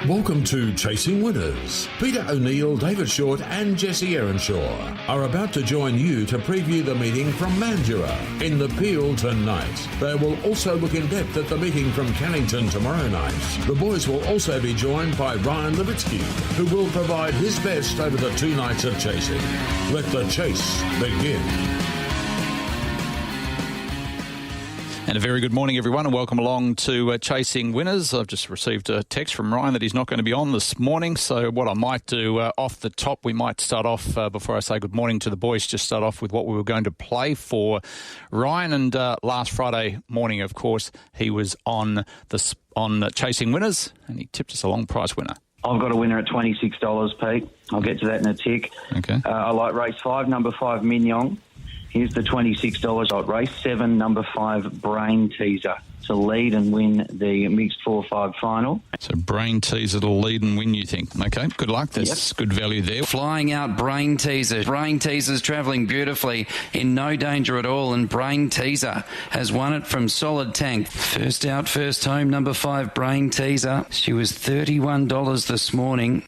Welcome to Chasing Winners. Peter O'Neill, David Shortte and Jesse Erenshaw are about to join you to preview the meeting from Mandurah in the Peel tonight. They will also look in depth at the meeting from Cannington tomorrow night. The boys will also be joined by Ryan Levitsky, who will provide his best over the 2 nights of chasing. Let the chase begin. And a very good morning, everyone, and welcome along to Chasing Winners. I've just received a text from Ryan that he's not going to be on this morning. So what I might do off the top, we might start off, before I say good morning to the boys, just start off with what we were going to play for Ryan. And last Friday morning, of course, he was on Chasing Winners, and he tipped us a long price winner. I've got a winner at $26, Pete. I'll get to that in a tick. Okay. I like race 5, number 5, Mignon. Here's the $26. Race 7, number 5, Brain Teaser to lead and win the mixed 4-5 final. So Brain Teaser to lead and win, you think? Okay, good luck. There's good value there. Flying out Brain Teaser. Brain Teaser's travelling beautifully, in no danger at all, and Brain Teaser has won it from Solid Tank. First out, first home, number 5, Brain Teaser. She was $31 this morning.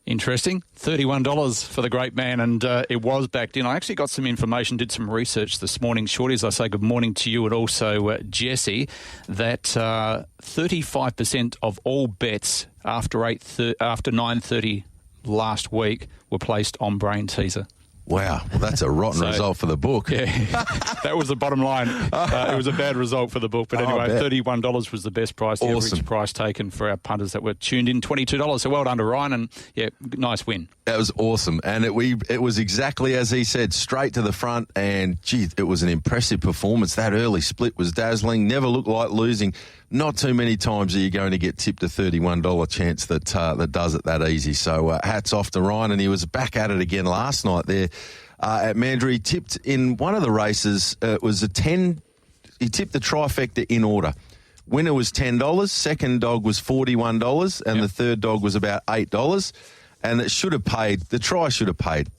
Interesting. $31 for the great man, and it was backed in. I actually got some information, did some research this morning, Shorty, as I say good morning to you and also Jesse, that 35% of all bets after 9:30 last week were placed on Brain Teaser. Wow, well, that's a rotten result for the book. Yeah, that was the bottom line. It was a bad result for the book. But anyway, $31 was the best price, the average price taken for our punters that were tuned in, $22. So well done to Ryan, and yeah, nice win. That was awesome. And it was exactly as he said, straight to the front. And, gee, it was an impressive performance. That early split was dazzling, never looked like losing. Not too many times are you going to get tipped a $31 chance that does it that easy. So hats off to Ryan, and he was back at it again last night there at Mandurah. He tipped in one of the races. It was a 10. He tipped the trifecta in order. Winner was $10. Second dog was $41, and the third dog was about $8. And it should have paid. The try should have paid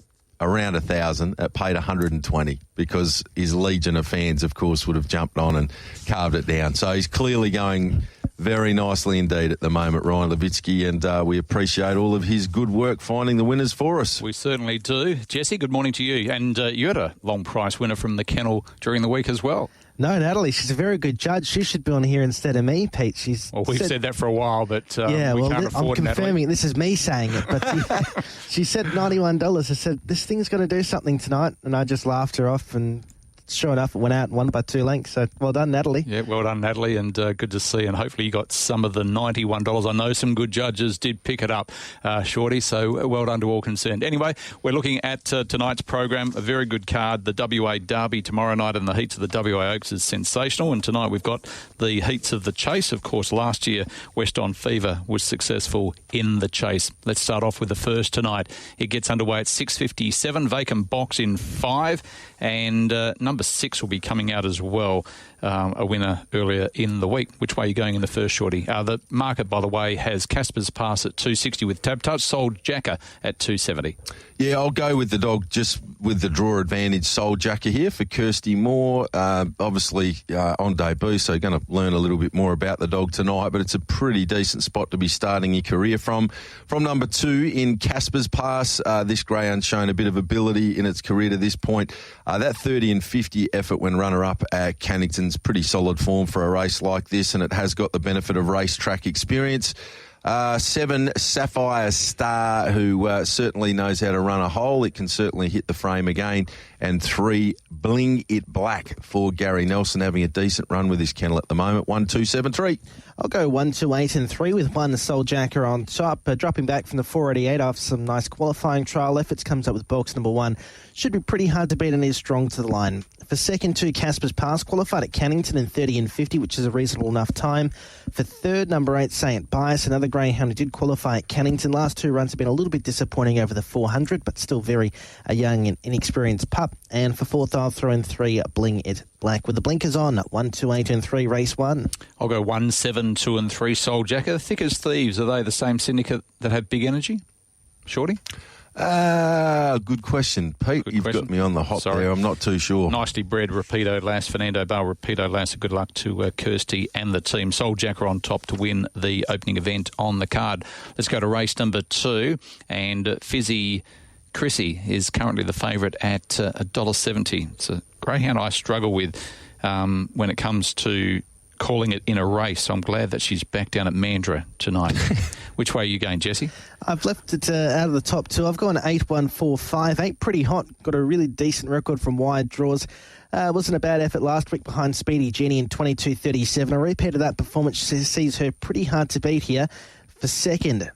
around $1,000. It paid $120 because his legion of fans, of course, would have jumped on and carved it down. So he's clearly going very nicely indeed at the moment, Ryan Levitsky, and we appreciate all of his good work finding the winners for us. We certainly do. Jesse, good morning to you. And you had a long price winner from the kennel during the week as well. No, Natalie, she's a very good judge. She should be on here instead of me, Pete. We've said that for a while, but we can't afford I'm confirming Natalie. This is me saying it, but she said $91. I said, this thing's going to do something tonight, and I just laughed her off, and sure enough, it went out and won by 2 lengths. So well done, Natalie. Yeah, well done, Natalie, and good to see. And hopefully you got some of the $91. I know some good judges did pick it up, Shorty, so well done to all concerned. Anyway, we're looking at tonight's program, a very good card. The WA Derby tomorrow night and the heats of the WA Oaks is sensational. And tonight we've got the heats of the Chase. Of course, last year, West On Fever was successful in the Chase. Let's start off with the first tonight. It gets underway at 6:57, vacant box in 5, and number 6 will be coming out as well, a winner earlier in the week. Which way are you going in the first, Shorty? The market, by the way, has Casper's Pass at $260 with Tab Touch, Soul Jacker at $270. Yeah, I'll go with the dog just with the draw advantage, Soul Jacker here for Kirsty Moore. Obviously on debut, so going to learn a little bit more about the dog tonight, but it's a pretty decent spot to be starting your career from. From number 2 in Casper's Pass, this greyhound's shown a bit of ability in its career to this point. That 30 and 50 effort when runner-up at Cannington's pretty solid form for a race like this, and it has got the benefit of racetrack experience. 7, Sapphire Star, who certainly knows how to run a hole. It can certainly hit the frame again. And 3, Bling It Black for Gary Nelson, having a decent run with his kennel at the moment. 1, 2, 7, 3. I'll go 1, 2, 8 and 3 with 1 Soul Jacker on top. Dropping back from the 488 after some nice qualifying trial efforts. Comes up with box number 1. Should be pretty hard to beat and is strong to the line. For second, 2 Casper's Pass, qualified at Cannington in 30 and 50, which is a reasonable enough time. For third, number 8, Saint Bias, another greyhound who did qualify at Cannington. Last 2 runs have been a little bit disappointing over the 400, but still very a young and inexperienced pup. And for fourth, I'll throw in 3, Bling It Black with the blinkers on. 1, 2, 8 and 3, race 1. I'll go 1, 7, 2 and 3, Soul Jacker. Thick as Thieves, are they the same syndicate that have Big Energy? Shorty? Good question, Pete. You've got me on the hop there. I'm not too sure. Nicely bred Rapido Lass, Fernando Bale Rapido Lass. Good luck to Kirsty and the team. Soul Jacker on top to win the opening event on the card. Let's go to race number 2, and Fizzy Chrissy is currently the favourite at $1.70. It's a greyhound I struggle with when it comes to calling it in a race. So I'm glad that she's back down at Mandurah tonight. Which way are you going, Jesse? I've left it out of the top 2. I've gone 8, 1, 4, 5. 8 pretty hot. Got a really decent record from wide draws. Wasn't a bad effort last week behind Speedy Jenny in 22.37. A repeat of that performance sees her pretty hard to beat here for second.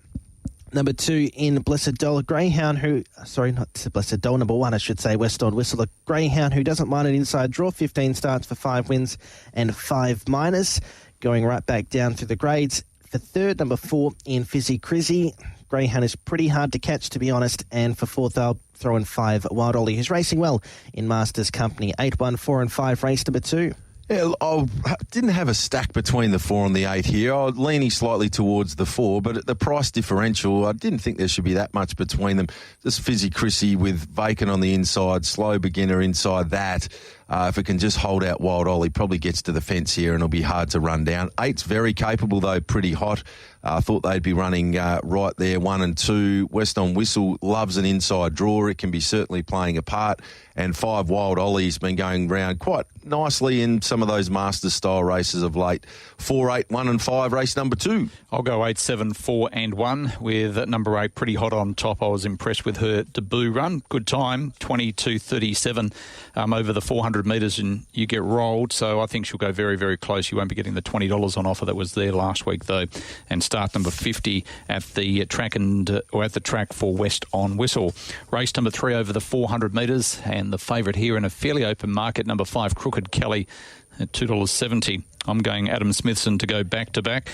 Number 2 in Blessed Doll, a greyhound who... Sorry, not Blessed Doll. Number 1, I should say, West On Whistle. A greyhound who doesn't mind an inside draw. 15 starts for 5 wins and 5 minors. Going right back down through the grades. For third, number 4 in Fizzy Crizzy. Greyhound is pretty hard to catch, to be honest. And for fourth, I'll throw in 5, Wild Ollie, who's racing well in Masters Company. 8, 1, 4 and 5, race number 2. Yeah, I didn't have a stack between the 4 and the 8 here. I was leaning slightly towards the 4, but at the price differential, I didn't think there should be that much between them. Just Fizzy Chrissy with Vacant on the inside, Slow Beginner inside that. If it can just hold out Wild Ollie, probably gets to the fence here and it'll be hard to run down. 8's very capable, though, pretty hot. I thought they'd be running right there, 1 and 2. West On Whistle loves an inside draw. It can be certainly playing a part. And 5, Wild Ollie's been going round quite nicely in some of those Masters-style races of late. 4, 8, 1 and 5, race number 2. I'll go 8, 7, 4 and 1 with number 8 pretty hot on top. I was impressed with her debut run. Good time, 22.37 over the 400 metres, and you get rolled. So I think she'll go very, very close. You won't be getting the $20 on offer that was there last week, though. And start number 50 at the track at the track for West On Whistle. Race number 3 over the 400 metres, and the favourite here in a fairly open market, number 5, Crooked Kelly at $2.70. I'm going Adam Smithson to go back-to-back.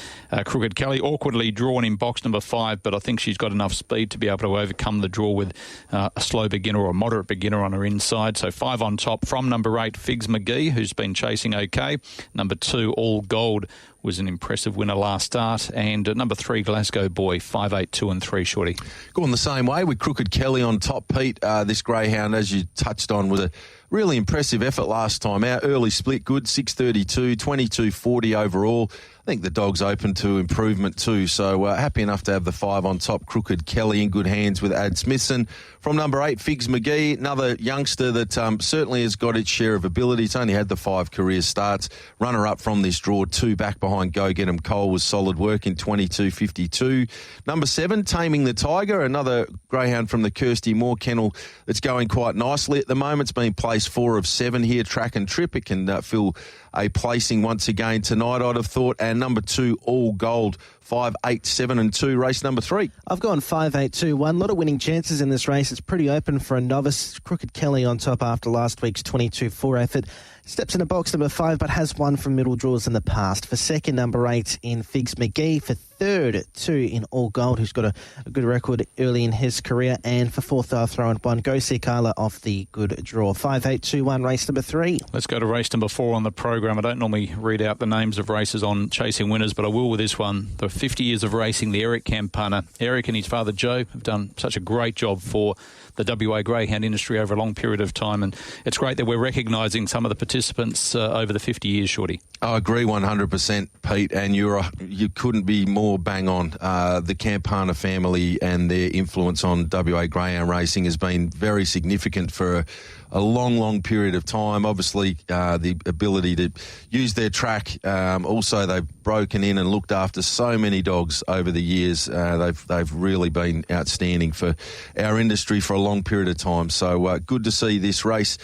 Crooked Kelly awkwardly drawn in box number 5, but I think she's got enough speed to be able to overcome the draw with a slow beginner or a moderate beginner on her inside. So 5 on top from number 8, Figs McGee, who's been chasing okay. Number 2, All Gold, was an impressive winner last start. And number 3, Glasgow Boy, 5, 8, 2 and 3, Shorty. Going the same way with Crooked Kelly on top, Pete. This greyhound, as you touched on, was a really impressive effort last time out. Early split good, 6.32, 22.40 overall. I think the dog's open to improvement too, so happy enough to have the 5 on top. Crooked Kelly in good hands with Ad Smithson. From number 8, Figs McGee, another youngster that certainly has got its share of ability. It's only had the 5 career starts. Runner-up from this draw, 2 back behind Go Get 'em Cole was solid work in 22.52. Number 7, Taming the Tiger, another greyhound from the Kirsty Moore kennel that's going quite nicely at the moment. It's been placed 4 of 7 here, track and trip. It can fill a placing once again tonight, I'd have thought. And number 2, All Gold, 5, 8, 7 and 2, race number 3. I've gone 5, 8, 2, 1. A lot of winning chances in this race. It's pretty open for a novice. Crooked Kelly on top after last week's 22.4 effort. Steps in a box number 5, but has won from middle draws in the past. For second, number 8 in Figs McGee. For third, 2 in All Gold, who's got a good record early in his career. And for fourth, I'll throw in 1, Go See Carla off the good draw. 5, 8, 2, 1, race number 3. Let's go to race number 4 on the program. I don't normally read out the names of races on Chasing Winners, but I will with this one. The 50 years of racing, the Eric Campana. Eric and his father Joe have done such a great job for the WA greyhound industry over a long period of time, and it's great that we're recognising some of the participants over the 50 years, Shorty. I agree 100%, Pete, and you couldn't be more bang on. The Campana family and their influence on WA greyhound racing has been very significant for a long, long period of time. Obviously, the ability to use their track. Also, they've broken in and looked after so many dogs over the years. They've really been outstanding for our industry for a long period of time. So good to see this race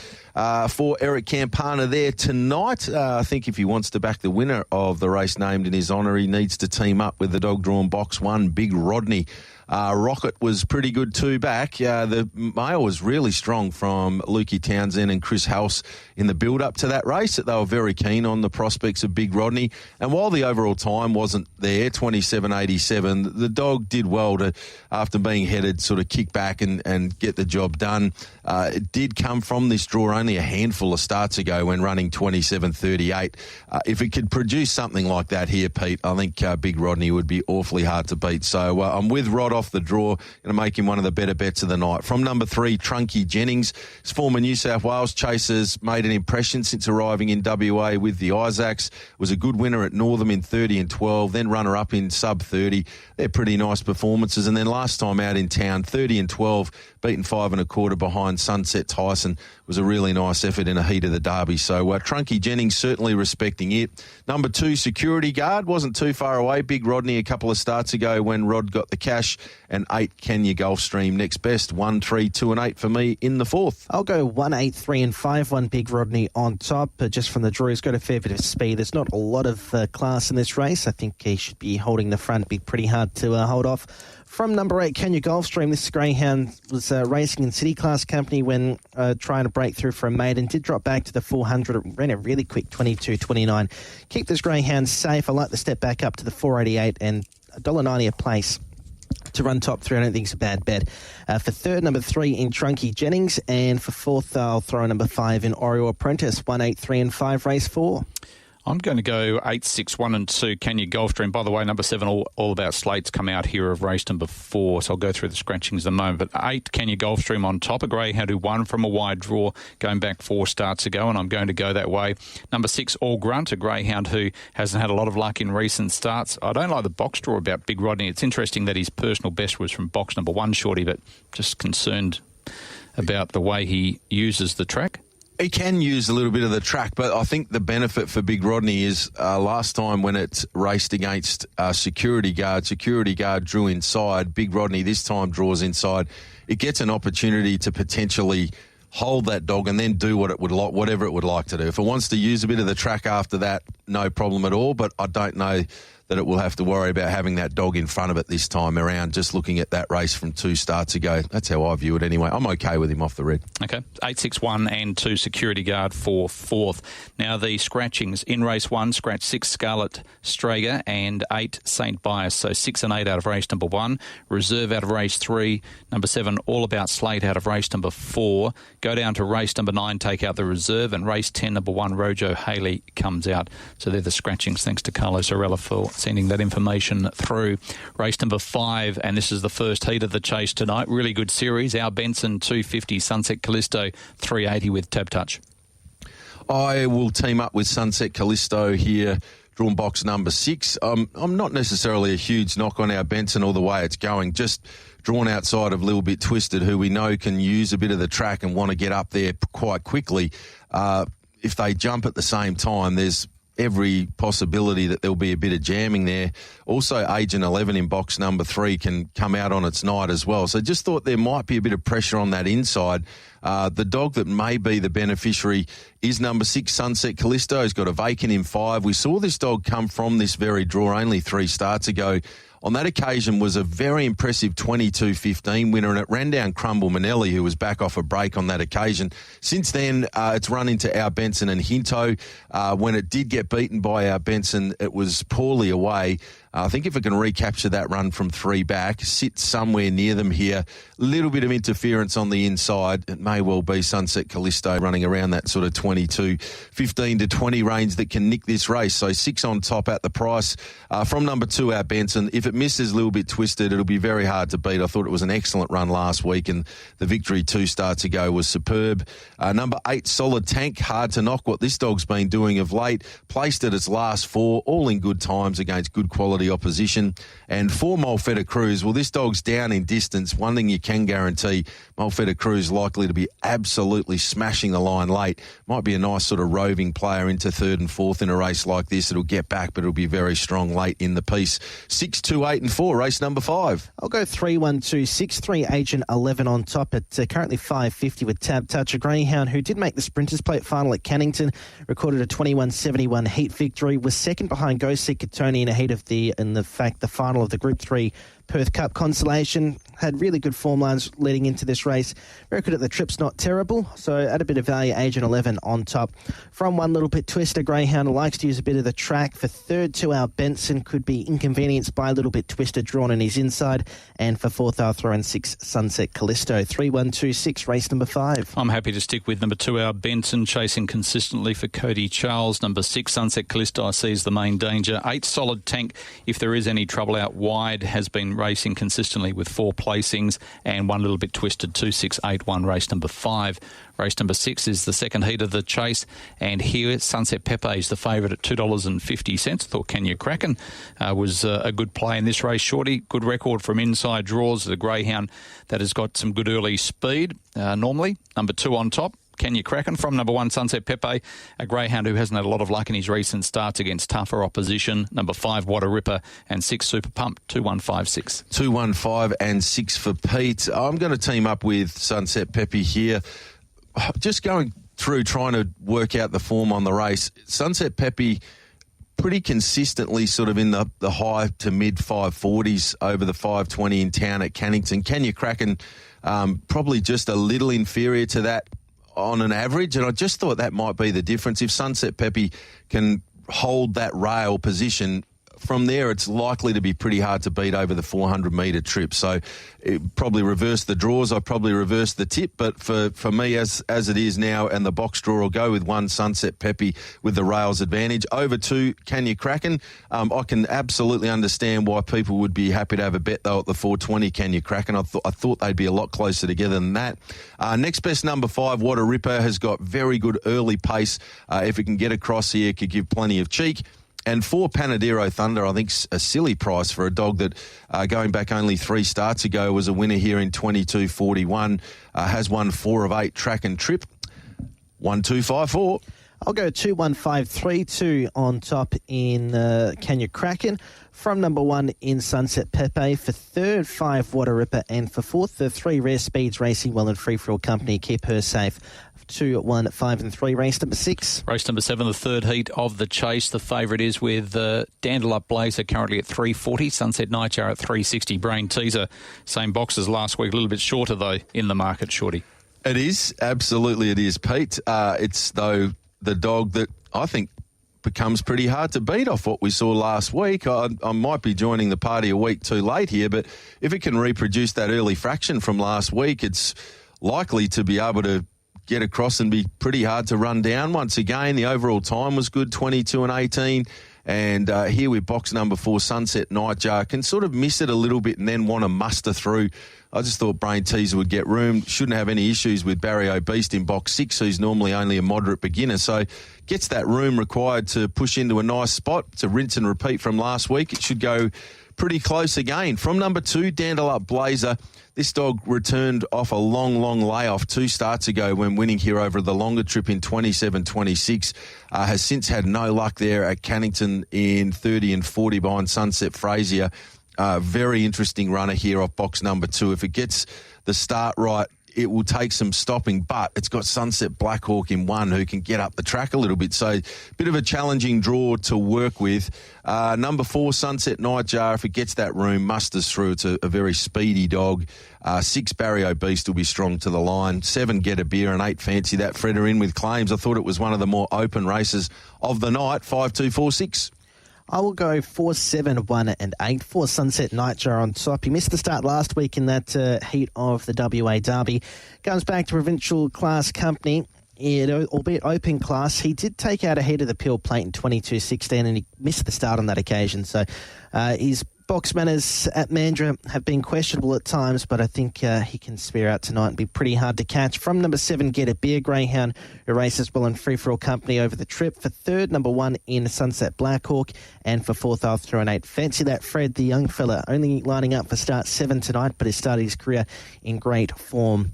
for Eric Campana there tonight. I think if he wants to back the winner of the race named in his honour, he needs to team up with the dog drawn box 1, Big Rodney. Rocket was pretty good too back. The male was really strong from Lukey Lockie Townsend and Chris House in the build-up to that race, that they were very keen on the prospects of Big Rodney. And while the overall time wasn't there, 27.87, the dog did well to, after being headed, sort of kick back and get the job done. It did come from this draw only a handful of starts ago when running 27.38. If it could produce something like that here, Pete, I think Big Rodney would be awfully hard to beat. So I'm with Rod off the draw, going to make him one of the better bets of the night. From number 3, Trunky Jennings. His former New South Wales chasers made an impression since arriving in WA with the Isaacs. Was a good winner at Northam in 30 and 12, then runner-up in sub 30. They're pretty nice performances. And then last time out in town, 30 and 12, beaten 5 1/4 behind Sunset Tyson. Was a really nice effort in a heat of the Derby. So Trunky Jennings certainly respecting it. Number 2, Security Guard. Wasn't too far away. Big Rodney a couple of starts ago when Rod got the cash. And 8, Kenya Gulfstream next best. 1, 3, 2 and 8 for me in the 4th. I'll go 1, 8, 3 and 5. 1 Big Rodney on top. Just from the draw, he's got a fair bit of speed. There's not a lot of class in this race. I think he should be holding the front. It'd be pretty hard to hold off. From number 8, Kenya Gulfstream, this greyhound was racing in City Class Company when trying to break through for a maiden. Did drop back to the 400. It ran a really quick 22.29. Keep this greyhound safe. I like the step back up to the 488 and $1.90 a place to run top 3. I don't think it's a bad bet. For third, number 3 in Trunky Jennings. And for fourth, I'll throw number 5 in Oriole Apprentice. 1, 8, 3 and 5, race 4. I'm going to go 8, 6, 1 and 2, Kenya Gulfstream. By the way, number 7, all about slates come out here of race number 4, so I'll go through the scratchings in a moment. But 8, Kenya Gulfstream on top, a greyhound who won from a wide draw going back 4 starts ago, and I'm going to go that way. Number 6, All Grunt, a greyhound who hasn't had a lot of luck in recent starts. I don't like the box draw about Big Rodney. It's interesting that his personal best was from box number 1, Shorty, but just concerned about the way he uses the track. He can use a little bit of the track, but I think the benefit for Big Rodney is last time when it raced against Security Guard drew inside. Big Rodney this time draws inside. It gets an opportunity to potentially hold that dog and then do whatever it would like to do. If it wants to use a bit of the track after that, no problem at all, but I don't know that it will have to worry about having that dog in front of it this time around, just looking at that race from 2 starts ago. That's how I view it anyway. I'm okay with him off the red. Okay, 8, 6, 1 and 2 Security Guard for fourth. Now the scratchings. In race 1, scratch 6 Scarlet Strager and 8 St. Bias. So 6 and 8 out of race number 1. Reserve out of race 3. Number 7, All About Slate out of race number 4. Go down to race number 9, take out the reserve. And race 10, number 1, Rojo Haley comes out. So they're the scratchings. Thanks to Carlos Arella for sending that information through. Race number 5, and this is the first heat of the chase tonight. Really good series. Our Benson 250, Sunset Callisto 380 with Tab Touch. I will team up with Sunset Callisto here, drawn box number 6. I'm not necessarily a huge knock on our Benson all the way it's going, just drawn outside of Little Bit Twisted, who we know can use a bit of the track and want to get up there quite quickly. If they jump at the same time, there's every possibility that there'll be a bit of jamming there. Also, Agent 11 in box number 3 can come out on its night as well. So just thought there might be a bit of pressure on that inside. The dog that may be the beneficiary is number 6, Sunset Callisto. He's got a vacant in 5. We saw this dog come from this very draw only 3 starts ago. On that occasion was a very impressive 22.15 winner, and it ran down Crumble Manelli, who was back off a break on that occasion. Since then, it's run into Our Benson and Hinto. When it did get beaten by Our Benson, it was poorly away. I think if it can recapture that run from 3 back, sit somewhere near them here, a little bit of interference on the inside, it may well be Sunset Callisto running around that sort of 22.15 to 20 range that can nick this race. So 6 on top at the price. From number 2, Our Benson, if it misses a Little Bit Twisted, it'll be very hard to beat. I thought it was an excellent run last week, and the victory 2 starts ago was superb. Number 8, Solid Tank, hard to knock what this dog's been doing of late. Placed at its last 4, all in good times against good quality opposition. And 4, Molfetta Cruz. Well, this dog's down in distance. One thing you can guarantee, Molfetta Cruz likely to be absolutely smashing the line late. Might be a nice sort of roving player into 3rd and 4th in a race like this. It'll get back, but it'll be very strong late in the piece. 6, 2, 8 and 4, race number 5. I'll go 3, 1, 2, 6, 3, Agent 11 on top at currently 5.50 with Tab Touch, a greyhound who did make the Sprinters Plate final at Cannington, recorded a 21.71 heat victory, was second behind Go See Katoni in a heat of the final of the Group 3 Perth Cup Consolation had really good form lines leading into this race. Very good at the trips, not terrible. So at a bit of value, Agent 11 on top. From One Little Bit Twister, Greyhound likes to use a bit of the track. For third, 2 Hour Benson could be inconvenienced by a Little Bit Twister drawn in his inside. And for fourth, I'll throw in 6 Sunset Callisto. 3-1-2-6, race number 5. I'm happy to stick with number 2 Hour Benson, chasing consistently for Cody Charles. Number 6 Sunset Callisto I see as the main danger. 8 Solid Tank, if there is any trouble out wide, has been racing consistently with 4 placings, and One Little Bit Twisted, 2-6-8-1, race number 5. Race number 6 is the second heat of the chase, and here Sunset Pepe is the favourite at $2.50. I thought Kenya Kraken was a good play in this race. Shorty, good record from inside draws. The greyhound that has got some good early speed normally. Number 2 on top. Kenya Kraken from number 1 Sunset Pepe, a greyhound who hasn't had a lot of luck in his recent starts against tougher opposition. Number 5 What a Ripper, and 6 Super Pump. 2-1-5-6. 2-1-5 and 6 for Pete. I'm going to team up with Sunset Pepe here. Just going through trying to work out the form on the race. Sunset Pepe pretty consistently sort of in the high to mid 540s over the 520 in town at Cannington. Kenya Kraken probably just a little inferior to that on an average, and I just thought that might be the difference. If Sunset Pepe can hold that rail position, from there it's likely to be pretty hard to beat over the 400-metre trip. So it probably reverse the draws. I probably reverse the tip, but for me, as it is now, and the box draw, will go with 1 Sunset Pepe with the rails advantage. Over 2 Kenya Kraken. I can absolutely understand why people would be happy to have a bet, though, at the 420 Kenya Kraken. I thought they'd be a lot closer together than that. Next best, number 5, What a Ripper, has got very good early pace. If it can get across here, it could give plenty of cheek. And 4 Panadero Thunder, I think a silly price for a dog that going back only 3 starts ago was a winner here in 22.41, has won 4 of 8 track and trip. 1-2-5-4. I'll go 2-1-5-3-2 on top in Kenya Kraken. From number 1 in Sunset Pepe. For third, 5 What a Ripper. And for fourth, the 3 Rare Speeds Racing Well and Free For All Company. Keep her safe. 2, 1, 5 and 3. Race number 6. Race number 7, the third heat of the chase. The favourite is with Dandelup Blazer currently at 340. Sunset Nightjar at 360. Brain Teaser, same box as last week. A little bit shorter, though, in the market, Shorty. It is. Absolutely it is, Pete. It's, though, the dog that I think becomes pretty hard to beat off what we saw last week. I might be joining the party a week too late here, but if it can reproduce that early fraction from last week, it's likely to be able to get across and be pretty hard to run down. Once again, the overall time was good, 22-18. And here with box number 4, Sunset Nightjar, can sort of miss it a little bit and then want to muster through. I just thought Brain Teaser would get room. Shouldn't have any issues with Barrio Beast in box 6, who's normally only a moderate beginner. So gets that room required to push into a nice spot. It's a rinse and repeat from last week. It should go pretty close again. From number 2, Dandelup Blazer. This dog returned off a long layoff 2 starts ago when winning here over the longer trip in 27-26. Has since had no luck there at Cannington in 30 and 40 behind Sunset Frazier. Very interesting runner here off box number 2. If it gets the start right, it will take some stopping, but it's got Sunset Blackhawk in 1 who can get up the track a little bit. So bit of a challenging draw to work with. Number 4, Sunset Nightjar, if it gets that room, musters through. It's a very speedy dog. 6, Barrio Beast will be strong to the line. 7, Get a Beer, and 8, Fancy That Fredder in with claims. I thought it was one of the more open races of the night. 5-2-4-6. I will go 4, 7, 1 and 8 for Sunset Nightjar on top. He missed the start last week in that heat of the WA Derby. Goes back to Provincial Class Company. Albeit open class, he did take out a head of the Peel Plate in 22-16 and he missed the start on that occasion. So his box manners at Mandurah have been questionable at times, but I think he can spare out tonight and be pretty hard to catch. From number 7, Get a Beer, greyhound, who races well in Free For All Company over the trip. For third, number 1 in Sunset Blackhawk. And for fourth, I'll throw an 8, Fancy That Fred, the young fella, only lining up for start 7 tonight, but has started his career in great form.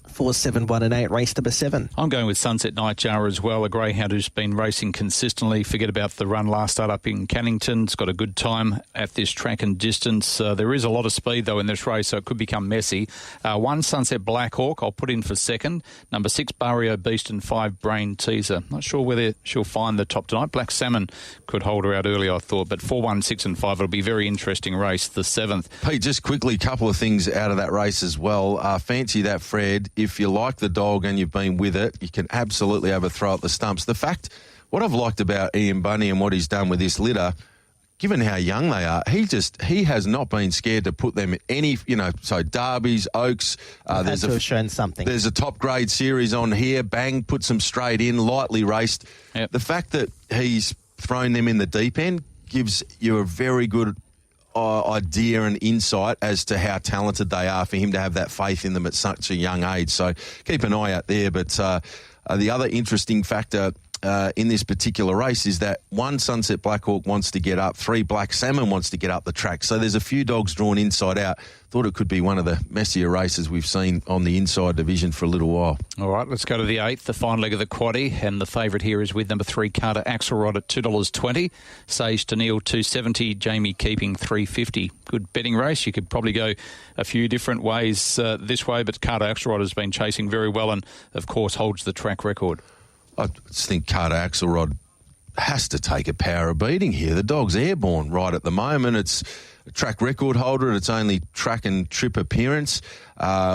4, 7, 1 and 8, race number 7. I'm going with Sunset Nightjar as well, a greyhound who's been racing consistently. Forget about the run last start up in Cannington. It's got a good time at this track and distance. There is a lot of speed, though, in this race, so it could become messy. 1, Sunset Blackhawk, I'll put in for second. Number 6, Barrio Beast, and 5, Brain Teaser. Not sure whether she'll find the top tonight. Black Salmon could hold her out early, I thought, but 4, 1, 6 and 5, it'll be a very interesting race, the 7th. Pete, just quickly, a couple of things out of that race as well. Fancy That Fred. If you like the dog and you've been with it, you can absolutely have a throw at the stumps. What I've liked about Ian Bunny and what he's done with this litter, given how young they are, he has not been scared to put them in any, so Derbies, Oaks. There's shown something. There's a top grade series on here. Bang, puts them straight in, lightly raced. Yep. The fact that he's thrown them in the deep end gives you a very good idea and insight as to how talented they are for him to have that faith in them at such a young age. So keep an eye out there. But the other interesting factor in this particular race is that 1, Sunset Blackhawk wants to get up, 3, Black Salmon wants to get up the track. So there's a few dogs drawn inside out. Thought it could be one of the messier races we've seen on the inside division for a little while. All right, let's go to the 8th, the final leg of the quaddie, and the favourite here is with number 3, Carter Axelrod at $2.20, Sage to Neil $2.70, Jamie Keeping $3.50. Good betting race. You could probably go a few different ways this way, but Carter Axelrod has been chasing very well and, of course, holds the track record. I just think Carter Axelrod has to take a power of beating here. The dog's airborne right at the moment. It's a track record holder at its only track and trip appearance.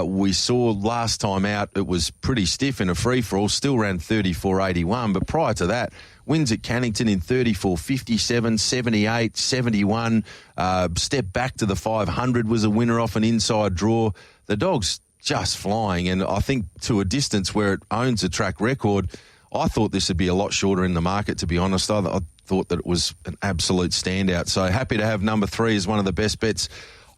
We saw last time out it was pretty stiff in a free-for-all, still ran 34.81, but prior to that, wins at Cannington in 34.57, 78, 71, step back to the 500 was a winner off an inside draw. The dog's just flying, and I think to a distance where it owns a track record, I thought this would be a lot shorter in the market, to be honest. I thought that it was an absolute standout. So happy to have number 3 as one of the best bets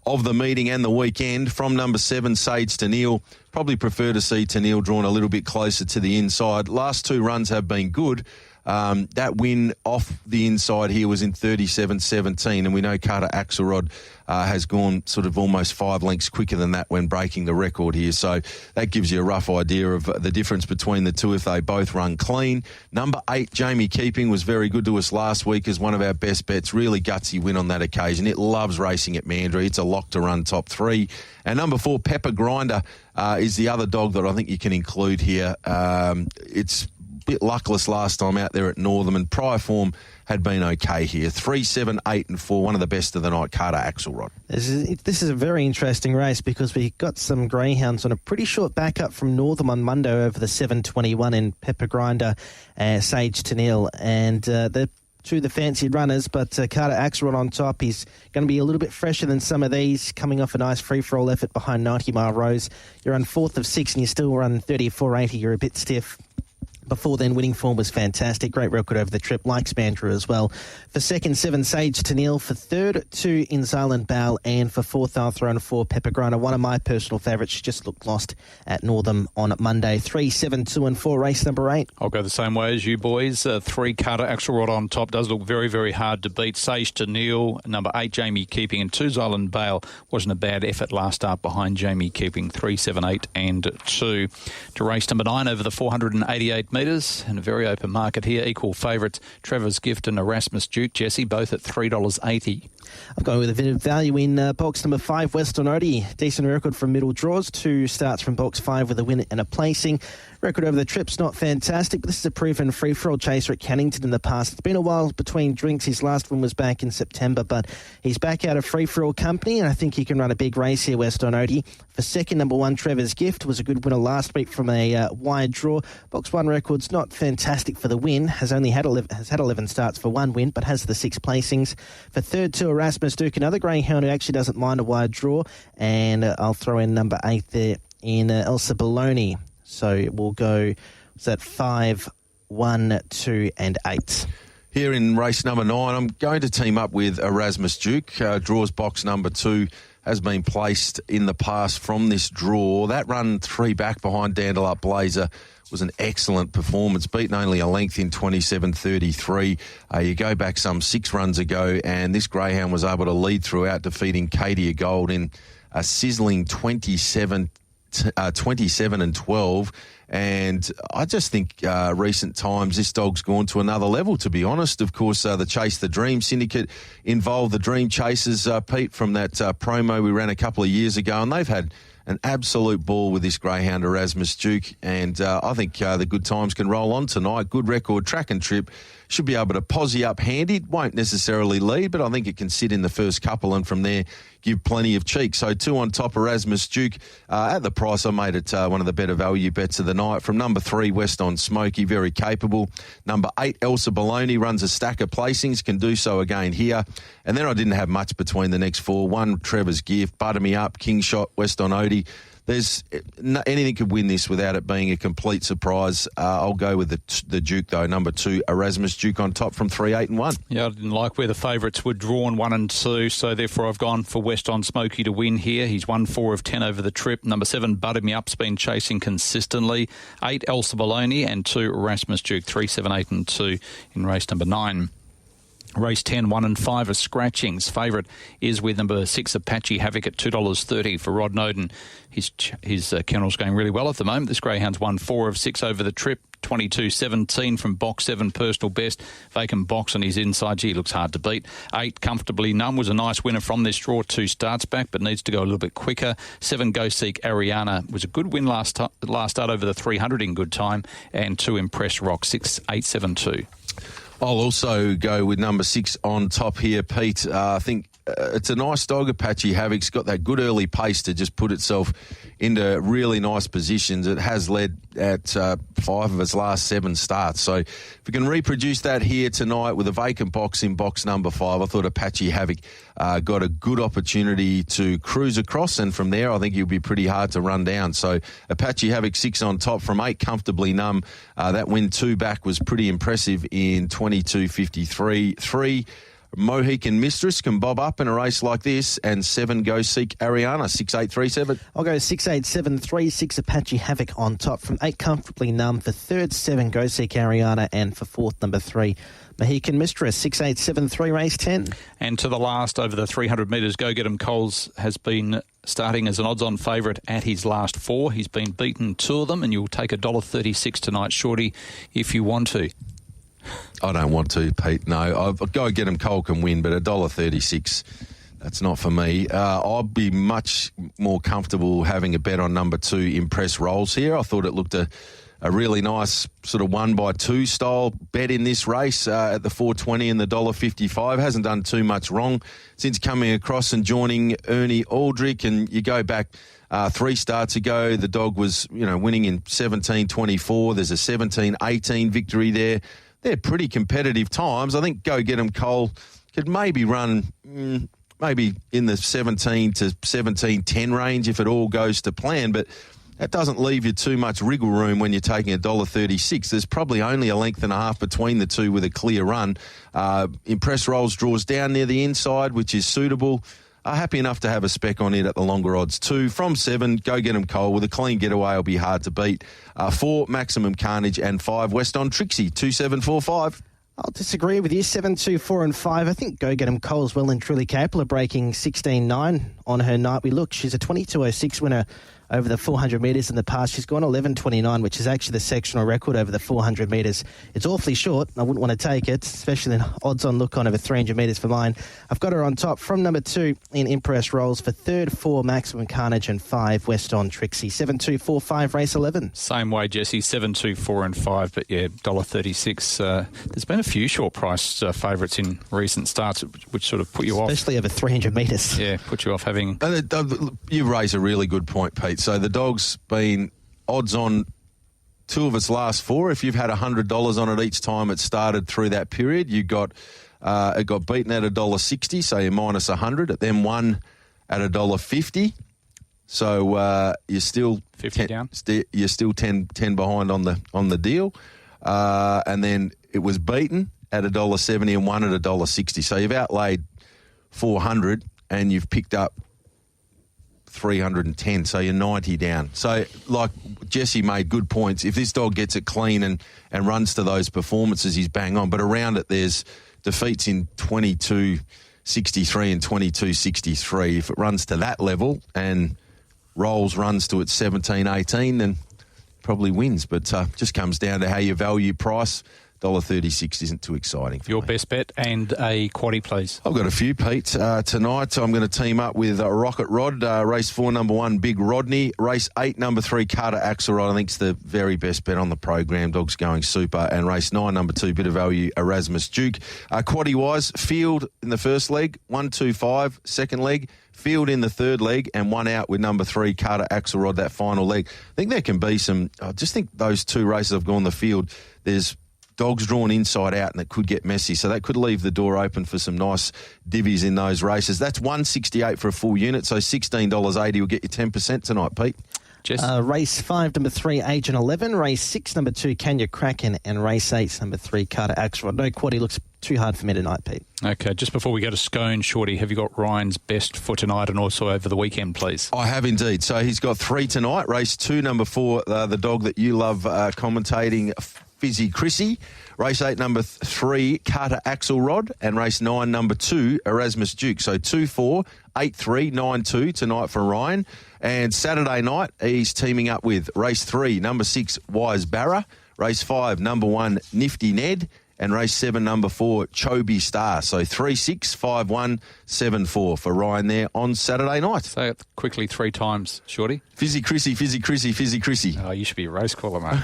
of the meeting and the weekend. From number 7, Sage to Neil. Probably prefer to see Neil drawn a little bit closer to the inside. Last 2 runs have been good. That win off the inside here was in 37.17, and we know Carter Axelrod has gone sort of almost 5 lengths quicker than that when breaking the record here. So that gives you a rough idea of the difference between the two if they both run clean. Number 8, Jamie Keeping, was very good to us last week as one of our best bets. Really gutsy win on that occasion. It loves racing at Mandurah. It's a lock to run top 3. And number 4, Pepper Grinder, is the other dog that I think you can include here. It's bit luckless last time out there at Northam, and prior form had been okay here. 3, 7, 8 and 4, one of the best of the night, Carter Axelrod. This is a very interesting race because we got some greyhounds on a pretty short backup from Northam on Monday over the 7.21 in Pepper Grinder, Sage to Neil, and they're two of the fancied runners, but Carter Axelrod on top. He's going to be a little bit fresher than some of these, coming off a nice free-for-all effort behind 90 Mile Rose. You're on 4th of 6 and you still run 34.80. You're a bit stiff. Before then, winning form was fantastic. Great record over the trip. Likes Mandurah as well. For second, 7, Sage to Neil. For third, 2, Inzile Bale. And for fourth, I'll throw in 4, Pepper Grinder. One of my personal favourites. She just looked lost at Northam on Monday. 3, 7, 2 and 4, race number 8. I'll go the same way as you boys. 3, Carter Axelrod on top. Does look very, very hard to beat. Sage to Neil. Number 8, Jamie Keeping. And 2, Zylan Bale. Wasn't a bad effort last start behind Jamie Keeping. 3, 7, 8 and 2. To race number 9 over the 488 metres, and a very open market here. Equal favourites, Trevor's Gift and Erasmus Duke, Jesse, both at $3.80. I've gone with a bit of value in box number 5, Western Odie. Decent record from middle draws. 2 starts from box 5 with a win and a placing. Record over the trip's not fantastic, but this is a proven free-for-all chaser at Cannington in the past. It's been a while between drinks. His last win was back in September, but he's back out of free-for-all company, and I think he can run a big race here, Western Odie. For second, number 1, Trevor's Gift, was a good winner last week from a wide draw. Box 1 record's not fantastic for the win. Has had 11 starts for 1 win, but has the 6 placings. For third, 2, Erasmus Duke, another greyhound who actually doesn't mind a wide draw, and I'll throw in number 8 there in Elsa Baloney. So we'll go, what's that, 5, 1, 2 and 8. Here in race number 9, I'm going to team up with Erasmus Duke. Draws box number 2 has been placed in the past from this draw. That run 3 back behind Dandelup Blazer was an excellent performance, beaten only a length in 27.33. You go back some 6 runs ago, and this greyhound was able to lead throughout, defeating Katia Gold in a sizzling 27 27 and 12. And I just think recent times this dog's gone to another level, to be honest. Of course, the Chase the Dream syndicate involved the Dream Chasers, Pete, from that promo we ran a couple of years ago, and they've had an absolute ball with this greyhound Erasmus Duke, and I think the good times can roll on tonight. Good record, track and trip. Should be able to posse up handy. Won't necessarily lead, but I think it can sit in the first couple and from there give plenty of cheek. So 2 on top, Erasmus Duke. At the price, I made it one of the better value bets of the night. From number 3, West on Smoky, very capable. Number 8, Elsa Bologna, runs a stack of placings, can do so again here. And then I didn't have much between the next 4. 1, Trevor's Gift, Butter Me Up, King Shot, West on Odie. There's anything could win this without it being a complete surprise. I'll go with the Duke, though. Number 2, Erasmus Duke on top from 3, 8 and 1. Yeah, I didn't like where the favourites were drawn 1 and 2, so therefore I've gone for West on Smoky to win here. He's won 4 of 10 over the trip. Number 7, Butter Me Up's been chasing consistently. 8, Elsa Bologna, and 2, Erasmus Duke. 3, 7, 8 and 2 in race number 9. Race 10, 1 and 5 are scratchings. Favourite is with number 6, Apache Havoc at $2.30 for Rod Noden. His kennel's going really well at the moment. This greyhound's won 4 of 6 over the trip. 22-17 from box 7, personal best. Vacant box on his inside. Gee, looks hard to beat. 8, Comfortably Numb, was a nice winner from this draw. 2 starts back, but needs to go a little bit quicker. 7, Go Seek Ariana, was a good win last start over the 300 in good time. And 2, Impress Rock, 6, 8, 7, 2. I'll also go with number 6 on top here, Pete. I think it's a nice dog, Apache Havoc's got that good early pace to just put itself into really nice positions. It has led at 5 of its last 7 starts. So if we can reproduce that here tonight with a vacant box in box number 5, I thought Apache Havoc got a good opportunity to cruise across, and from there I think he'll be pretty hard to run down. So Apache Havoc 6 on top from 8, Comfortably Numb. That win 2 back was pretty impressive in 22.53. 3, Mohican Mistress can bob up in a race like this, and 7, Go Seek Ariana, 6, 8, 3, 7. I'll go 6, 8, 7, 3, 6, Apache Havoc on top. From 8, Comfortably Numb. For 3rd, 7, Go Seek Ariana. And for 4th, number 3, Mohican Mistress. 6, 8, 7, 3, race 10. And to the last, over the 300 metres, Go Get 'em Coles has been starting as an odds-on favourite at his last 4. He's been beaten 2 of them, and you'll take $1.36 tonight, Shorty, if you want to. I don't want to, Pete. No, I'll Go Get 'em Cole can win, but $1.36, that's not for me. I'll be much more comfortable having a bet on number 2, Impress Rolls here. I thought it looked a really nice sort of 1-by-2 style bet in this race at the 4.20 and the $1.55. Hasn't done too much wrong since coming across and joining Ernie Aldrich. And you go back 3 starts ago, the dog was winning in 17.24. There's a 17.18 victory there. They're pretty competitive times. I think Go Get 'em Cole could maybe run maybe in the 17 to 17.10 range if it all goes to plan, but that doesn't leave you too much wriggle room when you're taking $1.36. There's probably only a length and a half between the two with a clear run. Impress Rolls draws down near the inside, which is suitable. Happy enough to have a spec on it at the longer odds 2. From 7, Go Get 'em Cole. With a clean getaway, will be hard to beat. 4, Maximum Carnage, and 5, West on Trixie, 2, 7, 4, 5. I'll disagree with you. 7, 2, 4 and 5. I think Go Get 'em Cole's well and truly capable of breaking 16.9 on her night. We look, she's a 22.06 winner over the 400 metres in the past. She's gone 11.29, which is actually the sectional record over the 400 metres. It's awfully short. I wouldn't want to take it, especially an odds-on look on over 300 metres for mine. I've got her on top from number 2 in Impress Rolls. For 3rd, 4, Maximum Carnage, and 5, West on Trixie. 7, 2, 4, 5, race 11. Same way, Jesse. 7, 2, 4 and 5, but yeah, $1.36. There's been a few short-priced favourites in recent starts, which sort of put you off. Especially over 300 metres. Yeah, put you off having... You raise a really good point, Pete. So the dog's been odds on 2 of its last 4. If you've had $100 on it each time it started through that period, it got beaten at $1.60, so you're minus 100. It then won at $1.50, so you're still 50 down. You're still 10 behind on the deal, and then it was beaten at $1.70 and won at $1.60. So you've outlaid 400 and you've picked up 310, so you're 90 down. So, like Jesse made good points, if this dog gets it clean and runs to those performances, he's bang on. But around it, there's defeats in 22.63 and 22.63. If it runs to that level and rolls, runs to its 17, 18, then probably wins. But just comes down to how you value price. $1.36 isn't too exciting for Your me. best bet and a quaddie, please. I've got a few, Pete. Tonight I'm going to team up with Rocket Rod, race 4, number 1, Big Rodney. Race 8, number 3, Carter Axelrod. I think it's the very best bet on the program. Dog's going super. And race 9, number 2, bit of value, Erasmus Duke. Quaddie-wise, field in the first leg, 1, 2, 5. Second leg, field in the third leg, and 1 out with number 3, Carter Axelrod, that final leg. I think there can be some... I just think those 2 races I've gone the field, there's dogs drawn inside out and it could get messy. So that could leave the door open for some nice divvies in those races. That's $1.68 for a full unit, so $16.80 will get you 10% tonight, Pete. Jess? Race 5, number 3, Agent 11. Race 6, number 2, Kenya Kraken. And race 8, number 3, Carter Axelrod. No quaddie looks too hard for me tonight, Pete. Okay, just before we go to Scone, Shorty, have you got Ryan's best for tonight and also over the weekend, please? I have indeed. So he's got 3 tonight. Race 2, number 4, the dog that you love commentating, Fizzy Chrissy. Race 8, number 3, Carter Axelrod. And race 9, number 2, Erasmus Duke. So 2-4, 8-3, 9-2 tonight for Ryan. And Saturday night, he's teaming up with race 3, number 6, Wise Barra. Race 5, number 1, Nifty Ned. And race 7, number 4, Chobi Star. So 3-6, 5-1, 7-4 for Ryan there on Saturday night. Say it quickly 3 times, Shorty. Fizzy Chrissy, Fizzy Chrissy, Fizzy Chrissy. Oh, you should be a race caller, mate.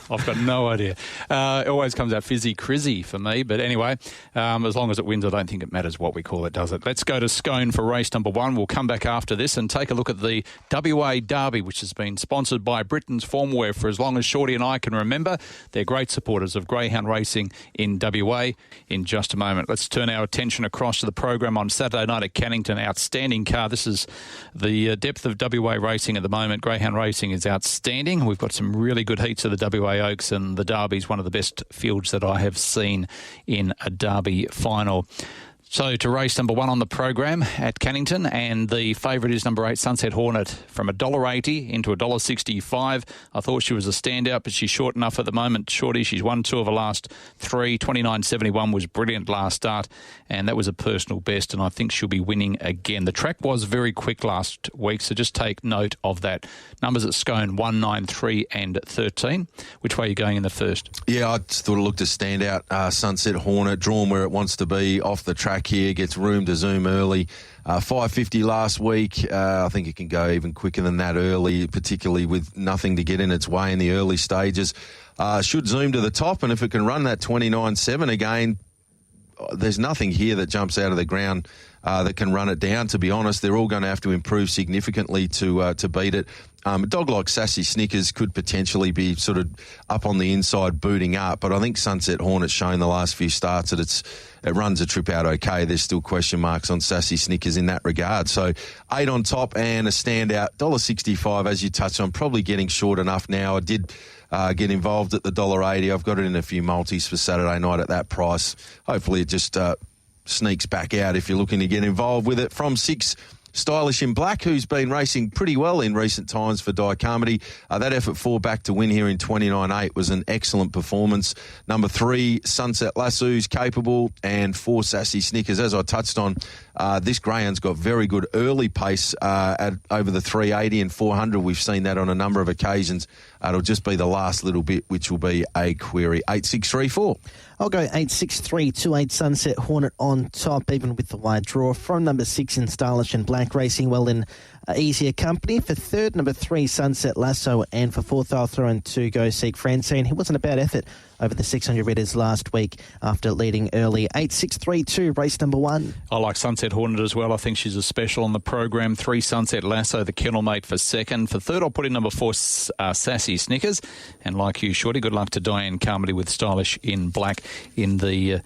I've got no idea. It always comes out Fizzy Crizzy for me. But anyway, as long as it wins, I don't think it matters what we call it, does it? Let's go to Scone for race number 1. We'll come back after this and take a look at the WA Derby, which has been sponsored by Britain's Formwear for as long as Shorty and I can remember. They're great supporters of greyhound racing in WA. In just a moment, let's turn our attention across to the program on Saturday night at Cannington. Outstanding car. This is the depth of WA racing at the moment. Greyhound racing is outstanding. We've got some really good heats of the WA Oaks, and the Derby's one of the best fields that I have seen in a Derby final. So to race number 1 on the program at Cannington, and the favourite is number 8, Sunset Hornet, from $1.80 into $1.65. I thought she was a standout, but she's short enough at the moment. Shorty, she's won 2 of her last 3. 29.71 was brilliant last start, and that was a personal best, and I think she'll be winning again. The track was very quick last week, so just take note of that. Numbers at Scone, 1, 9, 3 and 13. Which way are you going in the first? Yeah, I just thought it looked a standout. Sunset Hornet, drawn where it wants to be, off the track here, gets room to zoom early. 5.50 last week. I think it can go even quicker than that early, particularly with nothing to get in its way in the early stages. Should zoom to the top, and if it can run that 29.7 again, there's nothing here that jumps out of the ground that can run it down, to be honest. They're all going to have to improve significantly to beat it. A dog like Sassy Snickers could potentially be sort of up on the inside booting up, but I think Sunset Hornet's shown the last few starts that it runs a trip out okay. There's still question marks on Sassy Snickers in that regard. So 8 on top and a standout. $1.65, as you touched on, probably getting short enough now. I did get involved at the $1.80. I've got it in a few multis for Saturday night at that price. Hopefully it just sneaks back out if you're looking to get involved with it. From 6, Stylish in Black, who's been racing pretty well in recent times for Diacomedy. That effort 4 back to win here in 29.8 was an excellent performance. Number 3, Sunset Lasso's capable, and 4, Sassy Snickers. As I touched on, this greyhound's got very good early pace at over the 380 and 400. We've seen that on a number of occasions. It'll just be the last little bit, which will be a query. 8-6-3-4. I'll go 8-6-3-2-8 Sunset Hornet on top, even with the wide draw. From number 6 in Stylish and Black, racing well in easier company. For third, number 3, Sunset Lasso. And for fourth, I'll throw in 2, Go Seek Francine. He wasn't a bad effort over the 600 metres last week after leading early. 8-6-3-2, race number 1. I like Sunset Hornet as well. I think she's a special on the program. 3, Sunset Lasso, the kennel mate for second. For third, I'll put in number 4, Sassy Snickers. And like you, Shorty, good luck to Diane Carmody with Stylish in Black in the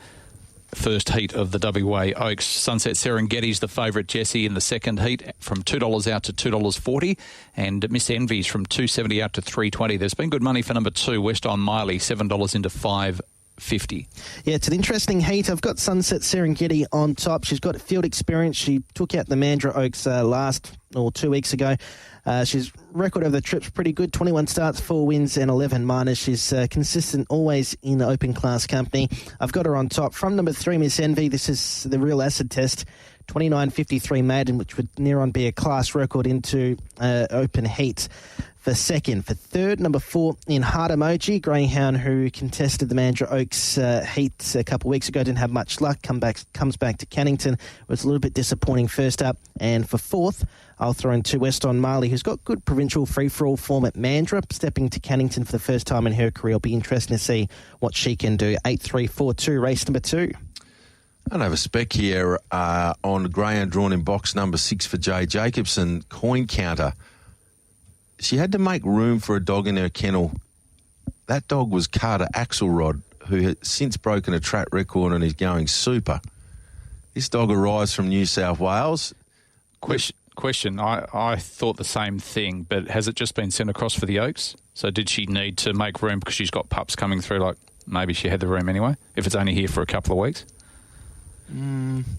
first heat of the WA Oaks. Sunset Serengeti's the favourite, Jessie, in the second heat, from $2 out to $2.40, and Miss Envy's from $2.70 out to $3.20. There's been good money for number 2, West on Miley, $7 into $5.50. Yeah, it's an interesting heat. I've got Sunset Serengeti on top. She's got field experience. She took out the Mandurah Oaks 2 weeks ago. She's record over the trip's pretty good. 21 starts, 4 wins and 11 minors. She's consistent, always in open class company. I've got her on top. From number 3, Miss Envy, this is the real acid test. 29.53 maiden, which would near on be a class record into open heat. For second. For third, number 4 in Heart Emoji, greyhound who contested the Mandurah Oaks heat a couple of weeks ago, didn't have much luck, comes back to Cannington, was a little bit disappointing first up. And for fourth, I'll throw in 2 West on Marley, who's got good provincial free-for-all form at Mandurah, stepping to Cannington for the first time in her career. It'll be interesting to see what she can do. 8-3-4-2, race number 2. I don't have a spec here on greyhound drawn in box number 6 for Jay Jacobson, Coin Counter. She had to make room for a dog in her kennel. That dog was Carter Axelrod, who has since broken a track record and is going super. This dog arrives from New South Wales. Question. I thought the same thing, but has it just been sent across for the Oaks? So did she need to make room because she's got pups coming through, like maybe she had the room anyway, if it's only here for a couple of weeks?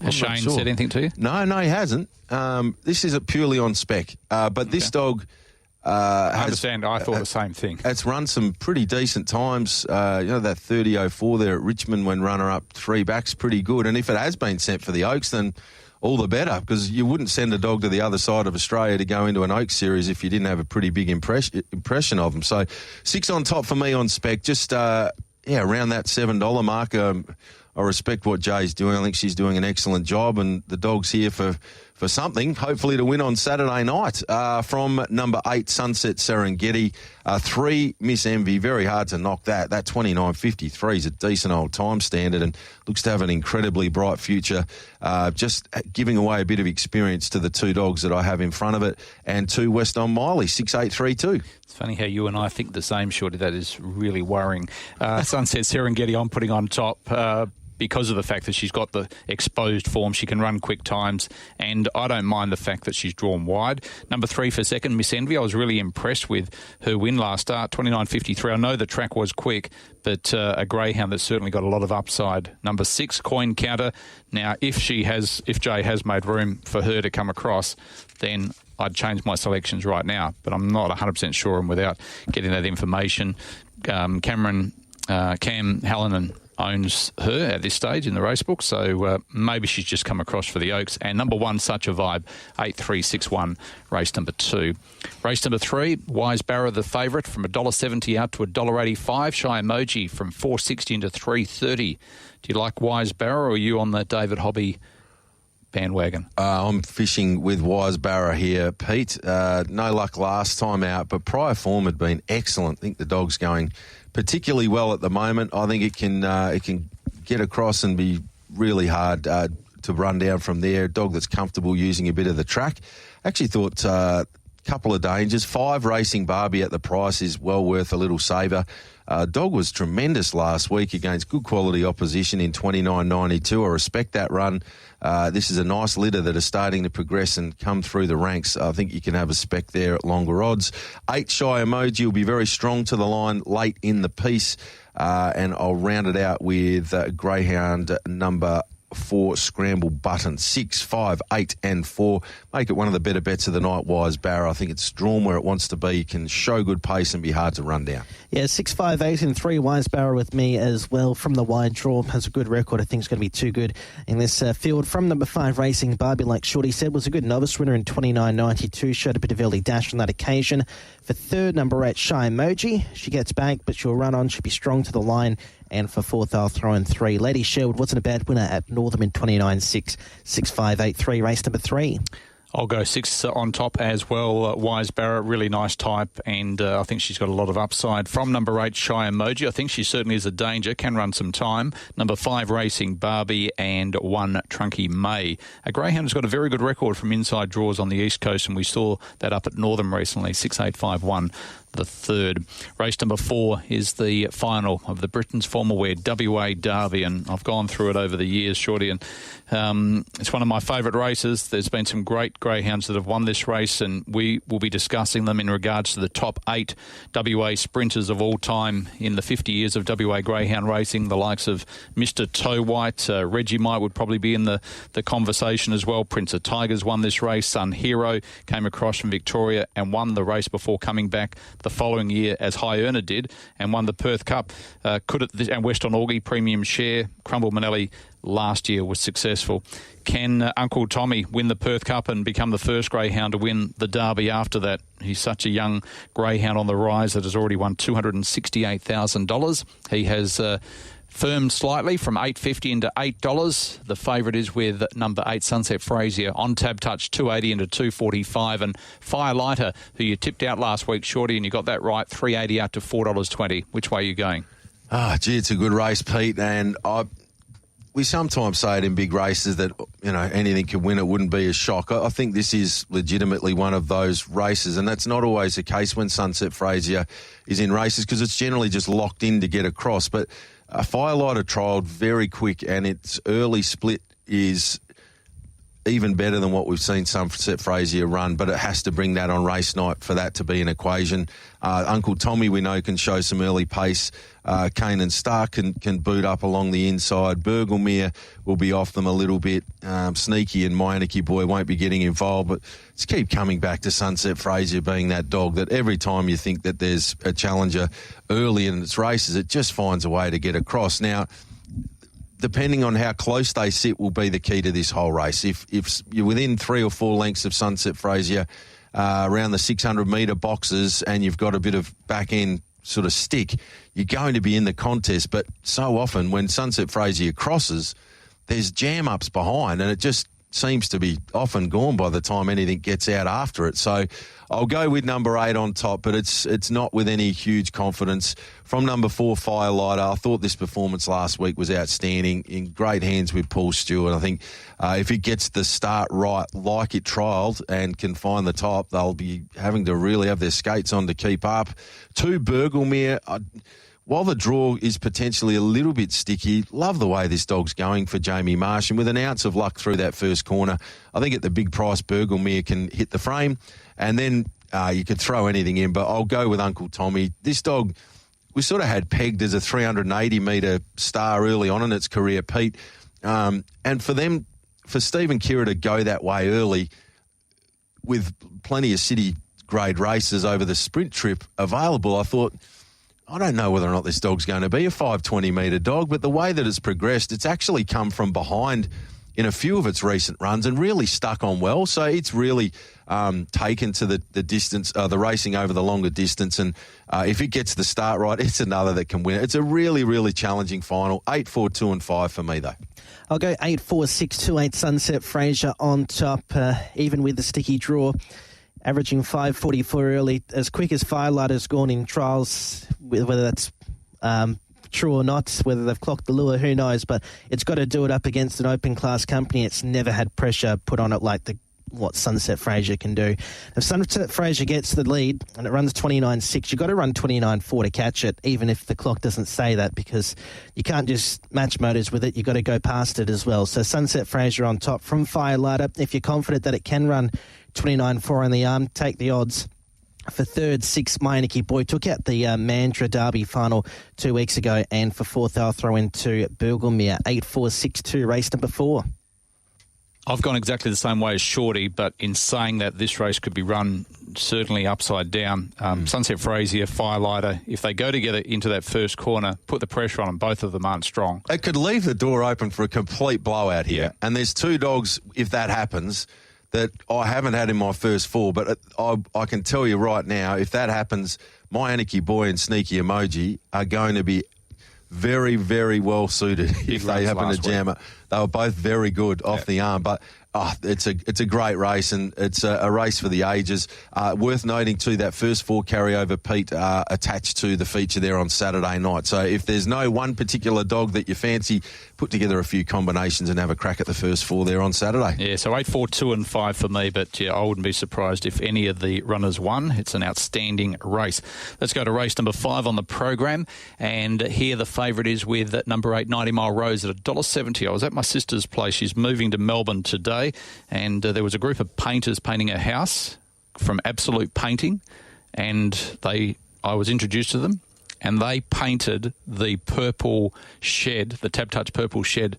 Has Shane said anything to you? No, he hasn't. This is purely on spec. But this dog... I understand. I thought the same thing. It's run some pretty decent times. That 30.04 there at Richmond when runner-up 3 backs, pretty good. And if it has been sent for the Oaks, then all the better, because you wouldn't send a dog to the other side of Australia to go into an Oaks series if you didn't have a pretty big impression of them. So 6 on top for me on spec, just around that $7 mark. I respect what Jay's doing. I think she's doing an excellent job, and the dog's here for something, hopefully to win on Saturday night. From number 8, Sunset Serengeti, 3, Miss Envy, very hard to knock that. That 29.53 is a decent old time standard and looks to have an incredibly bright future. Just giving away a bit of experience to the 2 dogs that I have in front of it, and 2 West on Miley, 6-8-3-2. It's funny how you and I think the same, Shorty. That is really worrying. Sunset Serengeti I'm putting on top because of the fact that she's got the exposed form. She can run quick times, and I don't mind the fact that she's drawn wide. Number 3 for second, Miss Envy. I was really impressed with her win last start, 29.53. I know the track was quick, but a greyhound that's certainly got a lot of upside. Number 6, Coin Counter. Now, if Jay has made room for her to come across, then I'd change my selections right now, but I'm not 100% sure, and without getting that information, Cam Hallinan owns her at this stage in the race book, so maybe she's just come across for the Oaks. And number 1, Such a Vibe, 8-3-6-1, race number 2. Race number 3, Wise Barra, the favourite, from $1.70 out to $1.85. Shy Emoji from $4.60 into $3.30. Do you like Wise Barra, or are you on the David Hobby bandwagon? I'm fishing with Wise Barra here, Pete. No luck last time out, but prior form had been excellent. I think the dog's going particularly well at the moment. I think it can get across and be really hard to run down from there. A dog that's comfortable using a bit of the track. Actually thought a couple of dangers. 5 Racing Barbie at the price is well worth a little saver. Dog was tremendous last week against good quality opposition in 29.92. I respect that run. This is a nice litter that are starting to progress and come through the ranks. I think you can have a spec there at longer odds. 8 Shy Emoji will be very strong to the line late in the piece. And I'll round it out with greyhound number 4, Scramble Button. 6, 5, 8 and 4. Make it one of the better bets of the night, Wise Barra. I think it's drawn where it wants to be. Can show good pace and be hard to run down. Yeah, 6, 5, 8 and 3, Wise Barra with me as well. From the wide draw, has a good record. I think it's going to be too good in this field. From number 5, Racing Barbie, like Shorty said, was a good novice winner in 29.92. Showed a bit of early dash on that occasion. For third, number 8, Shy Emoji. She gets back, but she'll run on. She'll be strong to the line. And for fourth, I'll throw in 3. Lady Sherwood wasn't a bad winner at Northam in 29.6. 6, 5, 8, 3, race number 3. I'll go 6 on top as well. Wise Barra, really nice type, and I think she's got a lot of upside. From number 8, Shy Emoji, I think she certainly is a danger, can run some time. Number 5, Racing Barbie, and 1, Trunky May. A greyhound has got a very good record from inside draws on the East Coast, and we saw that up at Northam recently, 6-8-5-1. The third. Race number 4 is the final of the Britain's Formal Wear WA Derby, and I've gone through it over the years, Shorty, and it's one of my favourite races. There's been some great greyhounds that have won this race, and we will be discussing them in regards to the top 8 WA sprinters of all time in the 50 years of WA greyhound racing. The likes of Mr. Toe White, Reggie Might would probably be in the conversation as well. Prince of Tigers won this race. Sun Hero came across from Victoria and won the race before coming back. the following year, as High Earner did, and won the Perth Cup. And Western Augie Premium Share, Crumble Manelli last year was successful. Can Uncle Tommy win the Perth Cup and become the first greyhound to win the Derby after that? He's such a young greyhound on the rise that has already won $268,000. He has firmed slightly from $8.50 into $8. The favourite is with number 8, Sunset Frazier. On Tab Touch, $2.80 into $2.45. And Firelighter, who you tipped out last week, Shorty, and you got that right, $3.80 out to $4.20. Which way are you going? It's a good race, Pete, and we sometimes say it in big races that, anything could win. It wouldn't be a shock. I think this is legitimately one of those races, and that's not always the case when Sunset Frazier is in races because it's generally just locked in to get across. But Firelighter trialled very quick, and its early split is even better than what we've seen Sunset Frazier run, but it has to bring that on race night for that to be an equation. Uncle Tommy, we know, can show some early pace. Kane and Stark can boot up along the inside. Burglemere will be off them a little bit. Sneaky and Meineke Boy won't be getting involved, but let's keep coming back to Sunset Frazier being that dog that every time you think that there's a challenger early in its races, it just finds a way to get across. Now, depending on how close they sit will be the key to this whole race. If you're within 3 or 4 lengths of Sunset Frazier around the 600-metre boxes and you've got a bit of back-end sort of stick, you're going to be in the contest. But so often when Sunset Frazier crosses, there's jam-ups behind and it just seems to be often gone by the time anything gets out after it. So I'll go with number 8 on top, but it's not with any huge confidence. From number 4, Firelighter, I thought this performance last week was outstanding, in great hands with Paul Stewart. I think if it gets the start right like it trialled and can find the top, they'll be having to really have their skates on to keep up. 2, Burglemere. While the draw is potentially a little bit sticky, love the way this dog's going for Jamie Marsh. And with an ounce of luck through that first corner, I think at the big price, Burglemere can hit the frame. And then you could throw anything in, but I'll go with Uncle Tommy. This dog, we sort of had pegged as a 380-metre star early on in its career, Pete. And for Stephen Kira to go that way early with plenty of city-grade races over the sprint trip available, I thought, I don't know whether or not this dog's going to be a 520-metre dog, but the way that it's progressed, it's actually come from behind in a few of its recent runs and really stuck on well. So it's really taken to the distance, the racing over the longer distance. And if it gets the start right, it's another that can win. It's a really, really challenging final. 8, 4, 2 and 5 for me, though. I'll go 8, 4, 6, 2, 8 Sunset Frazier on top, even with the sticky draw. Averaging 5.44 early, as quick as Firelighter's gone in trials, whether that's true or not, whether they've clocked the lure, who knows, but it's got to do it up against an open class company. It's never had pressure put on it like what Sunset Frazier can do. If Sunset Frazier gets the lead and it runs 29.6, you've got to run 29.4 to catch it, even if the clock doesn't say that, because you can't just match motors with it. You've got to go past it as well. So Sunset Frazier on top from Firelighter. If you're confident that it can run 29.4 on the arm, take the odds. For third, 6, Meineke Boy took out the Mandurah Derby final 2 weeks ago, and for fourth, I'll throw into Burglemere, 8, 4, 6, 2, race number 4. I've gone exactly the same way as Shorty, but in saying that, this race could be run certainly upside down. Sunset Frazier, Firelighter, if they go together into that first corner, put the pressure on them, both of them aren't strong. It could leave the door open for a complete blowout here. Yeah. And there's 2 dogs, if that happens, that I haven't had in my first 4, but I can tell you right now, if that happens, Meineke Boy and Sneaky Emoji are going to be very, very well suited if they happen to jam it. They were both very good off the arm, but it's a great race, and it's a race for the ages. Worth noting too, that first 4 carryover, Pete, attached to the feature there on Saturday night. So if there's no one particular dog that you fancy, put together a few combinations and have a crack at the first 4 there on Saturday. Yeah, so 8, 4, 2 and 5 for me, but yeah, I wouldn't be surprised if any of the runners won. It's an outstanding race. Let's go to race number 5 on the program, and here the favourite is with number 8, 90 Mile Rose at $1.70. I was at my sister's place. She's moving to Melbourne today, and there was a group of painters painting a house from Absolute Painting, and I was introduced to them, and they painted the purple shed, the Tab Touch purple shed,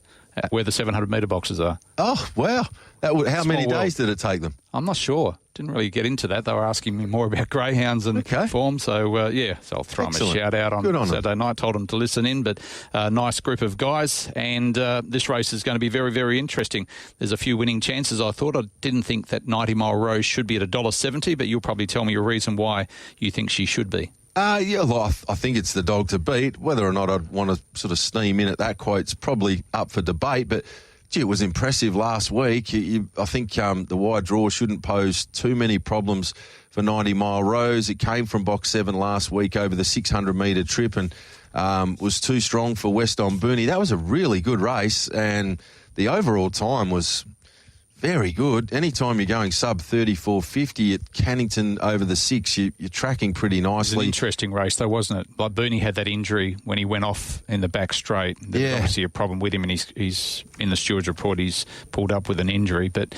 where the 700-metre boxes are. Oh, wow. How many days did it take them? I'm not sure. Didn't really get into that. They were asking me more about greyhounds and form. So, so I'll throw them a shout-out on Saturday night. Told them to listen in, but nice group of guys. And this race is going to be very, very interesting. There's a few winning chances. I didn't think that 90 Mile Rose should be at $1.70, but you'll probably tell me a reason why you think she should be. I think it's the dog to beat. Whether or not I'd want to sort of steam in at that quote's probably up for debate, but it was impressive last week. I think the wide draw shouldn't pose too many problems for 90 Mile Rose. It came from box 7 last week over the 600-metre trip and was too strong for Weston Booney. That was a really good race, and the overall time was very good. Anytime you're going sub 34.50 at Cannington over the 6, you're tracking pretty nicely. It was an interesting race, though, wasn't it? Like Booney had that injury when he went off in the back straight. There's obviously a problem with him, and he's in the steward's report. He's pulled up with an injury, but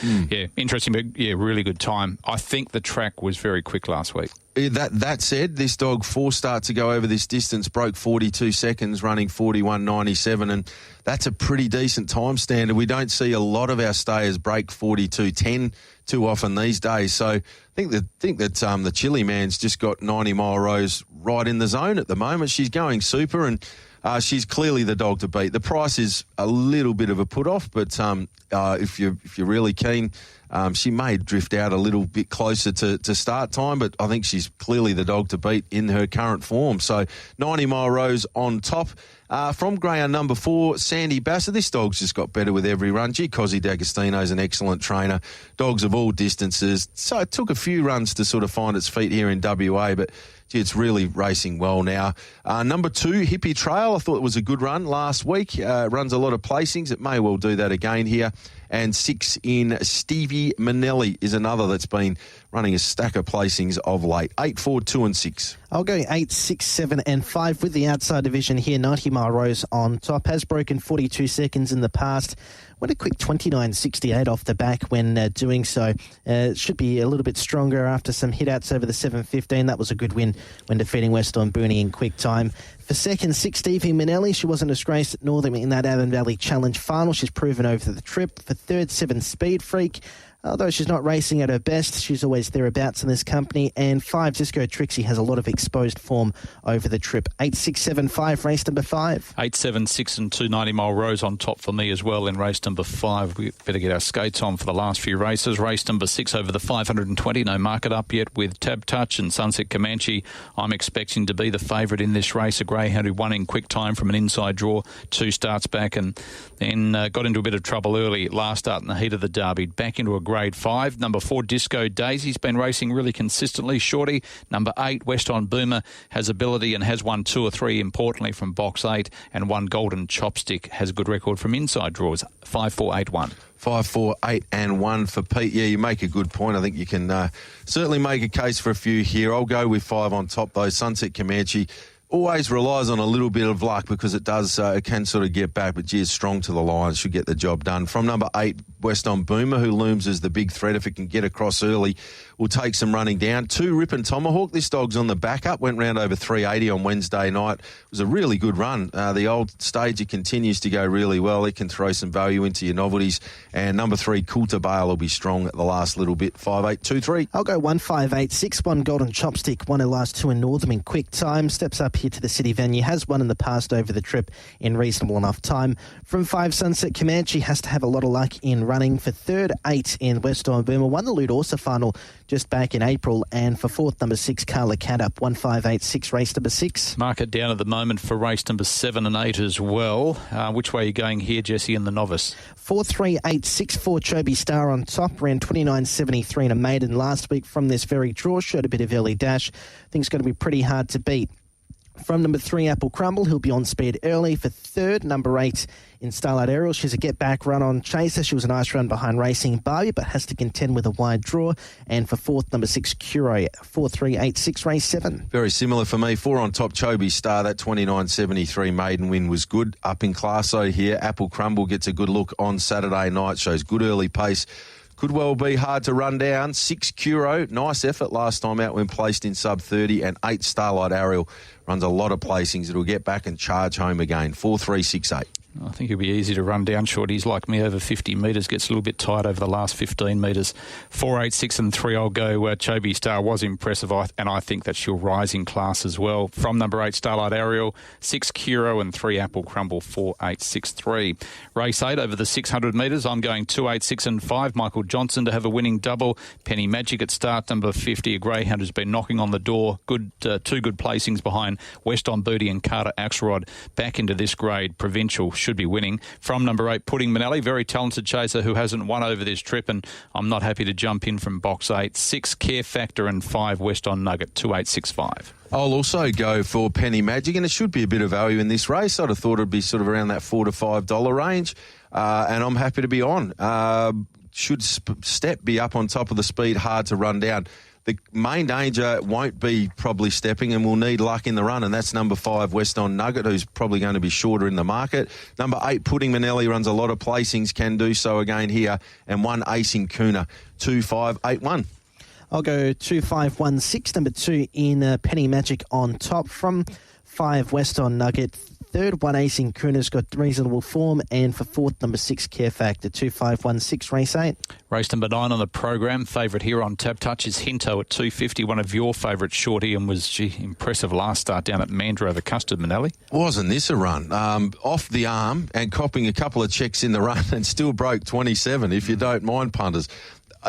interesting. But really good time. I think the track was very quick last week. That said, this dog 4 starts to go over this distance, broke 42 seconds, running 41.97, and that's a pretty decent time standard. We don't see a lot of our stayers break 42.10 too often these days. So I think that the Chili man's just got 90 Mile Rose right in the zone at the moment. She's going super, and she's clearly the dog to beat. The price is a little bit of a put-off, but if you're really keen, she may drift out a little bit closer to start time, but I think she's clearly the dog to beat in her current form. So 90 Mile Rose on top. From greyhound number 4, Sandy Bassett. This dog's just got better with every run. Cosy D'Agostino's an excellent trainer. Dogs of all distances. So it took a few runs to sort of find its feet here in WA, but it's really racing well now. Number 2, Hippie Trail. I thought it was a good run last week. Runs a lot of placings. It may well do that again here. And 6 in Stevie Manelli is another that's been running a stack of placings of late. 8, 4, 2 and 6. I'll go 8, 6, 7 and 5 with the outside division here. 90 Mile Rose on top. Has broken 42 seconds in the past. Went a quick 29.68 off the back when doing so. Should be a little bit stronger after some hit-outs over the 7.15. That was a good win when defeating Weston Booney in quick time. For second, 6, Stevie Manelli. She wasn't a disgrace at Northern in that Avon Valley Challenge final. She's proven over the trip. For third, 7, Speed Freak. Although she's not racing at her best, she's always thereabouts in this company. And 5, Disco Trixie has a lot of exposed form over the trip. 8, 6, 7, 5, race number 5. 8, 7, 6 and 2, 90 Mile Rose on top for me as well in race number 5. We better get our skates on for the last few races. Race number 6 over the 520. No market up yet with Tab Touch and Sunset Comanche. I'm expecting to be the favourite in this race. A greyhound who won in quick time from an inside draw 2 starts back and then got into a bit of trouble early last start in the heat of the Derby. Back into a Grade 5. Number 4, Disco Daisy's been racing really consistently. Shorty. Number 8, Weston Boomer has ability and has won 2 or 3 importantly from box 8, and 1 Golden Chopstick has a good record from inside draws. 5, 4, 8, 1. 5, 4, 8 and 1 for Pete. Yeah, you make a good point. I think you can certainly make a case for a few here. I'll go with 5 on top though. Sunset Comanche always relies on a little bit of luck because it does, it can sort of get back, but is strong to the line, should get the job done. From number 8, Weston Boomer, who looms as the big threat if it can get across early, will take some running down. 2, Rip and Tomahawk. This dog's on the backup, went round over 380 on Wednesday night. It was a really good run. The old stager continues to go really well. It can throw some value into your novelties. And number 3, Coulter Bale will be strong at the last little bit. 5, 8, 2, 3. I'll go 1, 5, 8, 6. 1 Golden Chopstick, won her last 2 in Northam in quick time. Steps up here to the city venue. Has won in the past over the trip in reasonable enough time. From 5, Sunset Comanche has to have a lot of luck in running. For third, 8 in Weston Boomer. Won the Lute Orsa final just back in April. And for 4th, number 6, Carla Cadup. 1, 5, 8, 6, race number 6. Market down at the moment for race number 7 and 8 as well. Which way are you going here, Jesse, in the novice? 4, 3, 8, 6, 4, Chobi Star on top. Ran 29.73 in a maiden last week from this very draw. Showed a bit of early dash. I think it's going to be pretty hard to beat. From number 3, Apple Crumble, he'll be on speed early. For third, number 8 in Starlight Aerial. She's a get-back run on Chaser. She was a nice run behind Racing Barbie, but has to contend with a wide draw. And for 4th, number 6, Curo. 4, 3, 8, 6, race 7. Very similar for me. 4 on top, Chobi Star. That 29.73 maiden win was good. Up in classo here. Apple Crumble gets a good look on Saturday night. Shows good early pace. Could well be hard to run down. 6, Curo. Nice effort last time out when placed in sub 30. And 8, Starlight Ariel. Runs a lot of placings. It'll get back and charge home again. 4, 3, 6, 8. I think he'll be easy to run down short. He's like me over 50 metres, gets a little bit tight over the last 15 metres. 4, 8, 6 and 3, I'll go. Chobi Star was impressive, and I think that she'll rise in class as well. From number 8, Starlight Ariel, 6, Kiro and 3, Apple Crumble, 4, 8, 6, 3. Race 8 over the 600 metres, I'm going 2, 8, 6 and 5. Michael Johnson to have a winning double. Penny Magic at start, number 50. A greyhound who's been knocking on the door. Two good placings behind West on Booty and Carter Axelrod. Back into this grade, Provincial should be winning. From number 8, Pudding Manelli, very talented chaser who hasn't won over this trip, and I'm not happy to jump in from box 8. 6, Care Factor and 5, West on Nugget, 2, 8, 6, 5. I'll also go for Penny Magic, and it should be a bit of value in this race. I'd have thought it'd be sort of around that $4 to $5 range, and I'm happy to be on. Should step be up on top of the speed, hard to run down. The main danger won't be probably stepping, and we'll need luck in the run, and that's number 5, West on Nugget, who's probably going to be shorter in the market. Number 8, Pudding Manelli, runs a lot of placings, can do so again here. And 1, Acing Kuna, 2, 5, 8, 1. I'll go 2, 5, 1, 6. Number 2 in Penny Magic on top. From 5, West on Nugget. 3rd, 1, Acing Kuna's got reasonable form. And for 4th, number 6, Care Factor, 2, 5, 1, 6, race 8. Race number 9 on the program. Favourite here on Tap Touch is Hinto at 250. One of your favourites, Shorty, and was impressive last start down at Mandurah over Custard Manelli. Wasn't this a run? Off the arm and copping a couple of checks in the run and still broke 27, if you don't mind, punters.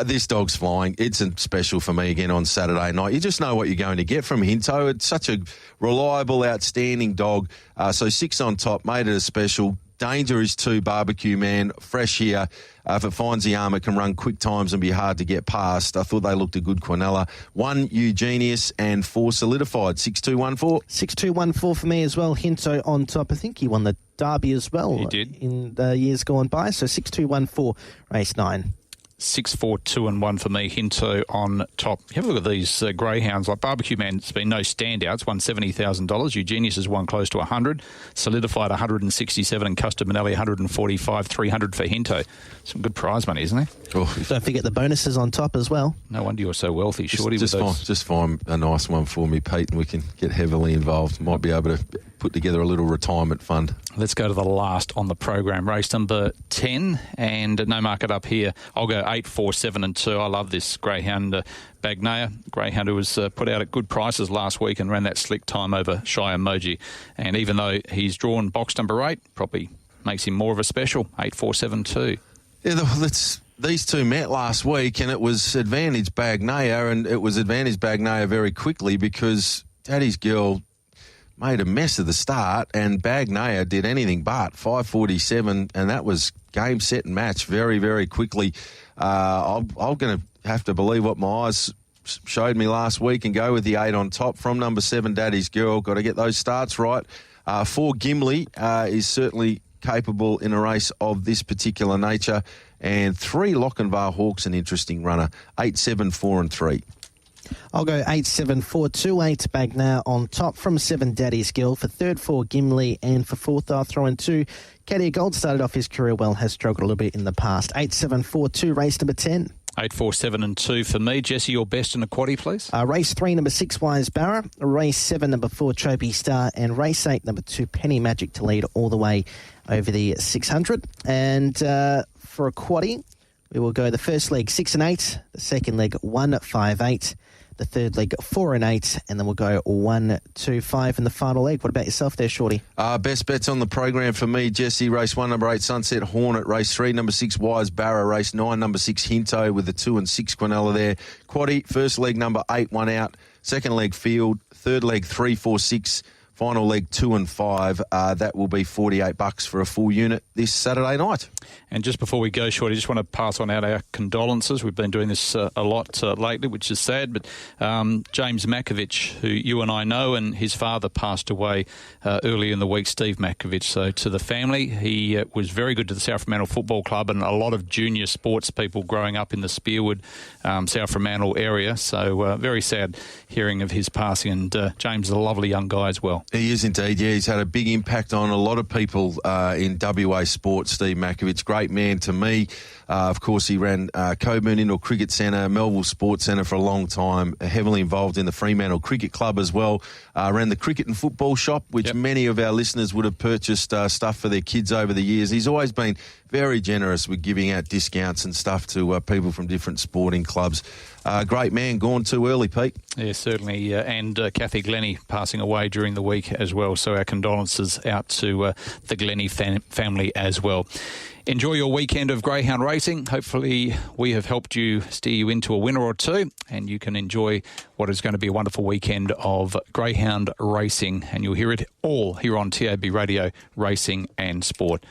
This dog's flying. It's a special for me again on Saturday night. You just know what you're going to get from Hinto. It's such a reliable, outstanding dog. So 6 on top, made it a special. Danger is 2, Barbecue Man, fresh here. If it finds the arm, it can run quick times and be hard to get past. I thought they looked a good Quinella. 1, Eugenius, and 4, Solidified. 6, 2, 1, 4. 6, 2, 1, 4 for me as well. Hinto on top. I think he won the Derby as well. He did. In the years gone by. So 6, 2, 1, 4, race 9. 6, 4, 2 and 1 for me. Hinto on top. Have a look at these greyhounds. Like Barbecue Man's been no standouts. Won $70,000. Eugenius has won close to 100. Solidified 167 and Custard Manelli 145. 300 for Hinto. Some good prize money, isn't there? Oh, Don't forget the bonuses on top as well. No wonder you're so wealthy, Shorty. Just find a nice one for me, Pete, and we can get heavily involved. Might be able to put together a little retirement fund. Let's go to the last on the program. Race number 10, and no market up here. I'll go 8, 4, 7 and 2. I love this greyhound, Bagnaya. Greyhound who was put out at good prices last week and ran that slick time over Shy Emoji. And even though he's drawn box number 8, probably makes him more of a special. 8, 4, 7, 2. Yeah, these two met last week, and it was advantage Bagnaya, and it was advantage Bagnaya very quickly because Daddy's Girl made a mess of the start, and Bagnaya did anything but 5:47, and that was game, set, and match very, very quickly. I'm going to have to believe what my eyes showed me last week and go with the 8 on top. From number 7, Daddy's Girl. Got to get those starts right. 4, Gimli is certainly capable in a race of this particular nature. And 3, Lochinvar Hawk's an interesting runner. 8, 7, 4 and 3. I'll go 8, 7, 4, 2, 8 Bagnaya on top. From 7, Daddy's Girl. For 3rd, 4, Gimli. And for 4th, I'll throw in 2. Cadia Gold started off his career well, has struggled a little bit in the past. 8, 7, 4, 2, race number 10. 8, 4, 7 and 2 for me. Jesse, your best in a quaddie, please. Race 3, number 6, Wise Barra. Race 7, number 4, Chobi Star. And race 8, number 2, Penny Magic to lead all the way over the 600. And for a quaddie, we will go the first leg 6 and 8, the second leg 1, 5, 8, the third leg 4 and 8, and then we'll go 1, 2, 5 in the final leg. What about yourself there, Shorty? Best bets on the program for me, Jesse. Race 1, number 8, Sunset Hornet. Race 3, number 6, Wise Barra. Race 9, number 6, Hinto with the 2 and 6 Quinella there. Quaddie, first leg number 8, 1 out. Second leg Field. Third leg 3, 4, 6. Final leg 2 and 5. That will be $48 for a full unit this Saturday night. And just before we go, Shorty, I just want to pass on out our condolences. We've been doing this a lot lately, which is sad. But James Makovich, who you and I know, and his father passed away early in the week, Steve Makovich. So to the family, he was very good to the South Fremantle Football Club and a lot of junior sports people growing up in the Spearwood, South Fremantle area. So very sad hearing of his passing. And James is a lovely young guy as well. He is indeed, yeah. He's had a big impact on a lot of people in WA sports, Steve Makovich. Great man to me. Of course, he ran Coburn Indoor Cricket Centre, Melville Sports Centre for a long time, heavily involved in the Fremantle Cricket Club as well. Ran the cricket and football shop, which many of our listeners would have purchased stuff for their kids over the years. He's always been very generous with giving out discounts and stuff to people from different sporting clubs. Great man, gone too early, Pete. Yeah, certainly. And Kathy Glennie passing away during the week as well. So our condolences out to the Glennie family as well. Enjoy your weekend of greyhound racing. Hopefully we have helped you steer you into a winner or two, and you can enjoy what is going to be a wonderful weekend of greyhound racing. And you'll hear it all here on TAB Radio, Racing and Sport.